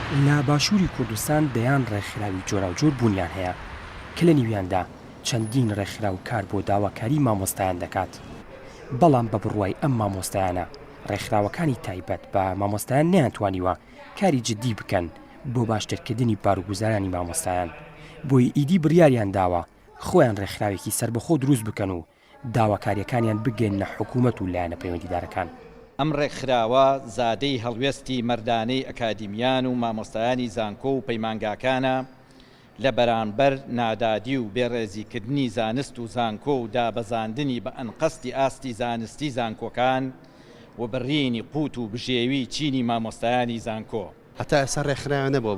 لە باشووری کوردستان دەیان ڕێکخراوی جۆراوجۆر بوونیان هەیە کە لە نیویاندا چەندین ڕێکخراو کار بۆ داواکاری مامۆستایان دەکات. بەڵام بە بڕوای ئەم مامۆستایانە ڕێکخراوەکانی تایبەت بە مامۆستایان نەیانتوانیوە کاری جددی بکەن بۆ باشترکردنی بارگوزارانی مامۆستایان. بۆی ئیدی بڕیاریان داوە خۆیان ڕێکخراوێکی سربەخۆ دروست بکەن و داواکاریەکانیان بگەێنە حکوومەت و لایەنە پەیوەندیدارەکان. ئەم ڕێکخراوە زادەی هەڵوێستی مەردانەی ئەکادیمیان و مامۆستایانی زانکۆ و پەیمانگاکانە لە بەرامبەر نادادی و بێڕێزیکردنی زانست و زانکۆ و دابەزاندنی بە ئەنقەستی ئاستی زانستی زانکۆکان و بڕینی قوت و بژێوی چینی مامۆستایانی زانکۆ. هەتا ئێستا ڕێکخراوە نەبووە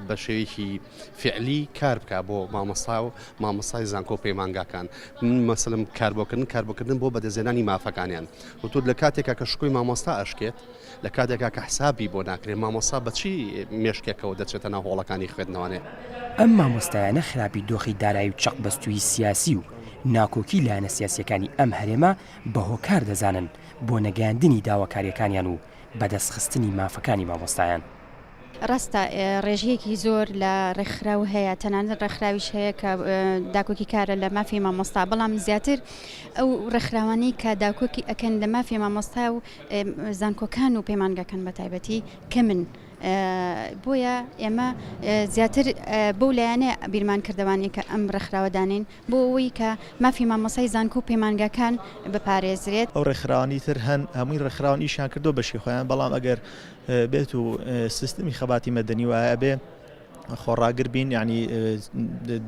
بە شێوەیەکی فعلی کار بکە بۆ مامۆستا و مامۆستای زانکۆ و پەیمانگاکان. مەسەڵەن کاربۆکردن بۆ بەدەستهێنانی مافەکانیان و تۆ لە کاتێکا کە شکۆی مامۆستا ئەشکێت لە کاتێکا کە حسابی بۆ ناکرێت مامۆستا بەچی مێشکێکەوە دەچێتە ناو هۆڵەکانی خوێندنەوەنێ. ئەم مامۆستایانە خراپی دۆخی دارایی و چەقبەستووی سیاسی و ناکۆکی لایەنە سیاسیەکانی ئەم هەرێمە بە هۆکار دەزانن بۆ نەگەاندنی داواکاریەکانیان و بەدەستخستنی مافەکانی مامۆستایان. ڕاستە ڕێژیەکی زۆر لە ڕێکخراو هەیە، تەنانەت ڕێکخراویش هەیە کە داکۆکی کارە لە مافی مامۆستا، بەڵام زیاتر ئەو ڕێکخراوانی کە داکۆکی ئەکەن لە مافی مامۆستا و زانکۆکان و پەیمانگاکان بە تایبەتی کەمن. بۆیە ئێمە زیاتر بەو لایەنێ بیرمان کردوانی کە ئەم ڕێکخراوەدانین بۆ ئەوەی کە مافی مامۆستای زانکۆ و پەیمانگاکان بپارێزرێت. ئەو ڕێکخراوانی تر هەن هەمووی ڕێکخراوان ئیشان کردو بەشی خۆیان، بەڵام ئەگەر بێت و سیستمی خەباتی مەدەنی وایە بێ خۆڕاگر بین، یعنی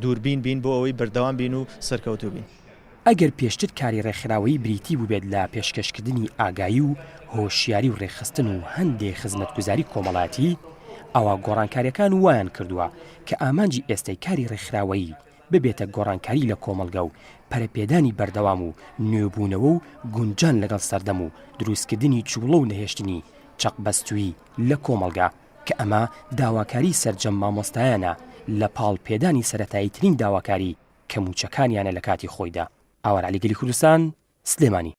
دووربین بین بۆ ئەوەی بەردەوام بین و سەرکەوتوو بین. ئەگەر پێشتر کاری ڕێکخراوەی بریتی بووبێت لە پێشکەشکردنی ئاگایی و هۆشیاری و ڕێکخستن و هەندێک خزمەتگوزاری کۆمەڵاتی، ئەوە گۆڕانکاریەکان وایان کردووە کە ئامانجی ئێستای کاری ڕێکخراوەیی ببێتە گۆڕانکاری لە کۆمەلگا و پەرەپێدانی بەردەوام و نوێبوونەوە و گونجان لەگەڵ سەردەم و دروستکردنی جوڵە و نەهێشتنی چەقبەستووی لە کۆمەلگا کە ئەمە داواکاری سەرجەم مامۆستایانە لە پاڵپێدانی سەرەتاییترین داواکاری کە موچەکانیانە لە کاتی خۆیدا. ئاوەر عەلیگەلی کوردستان، سلێمانی.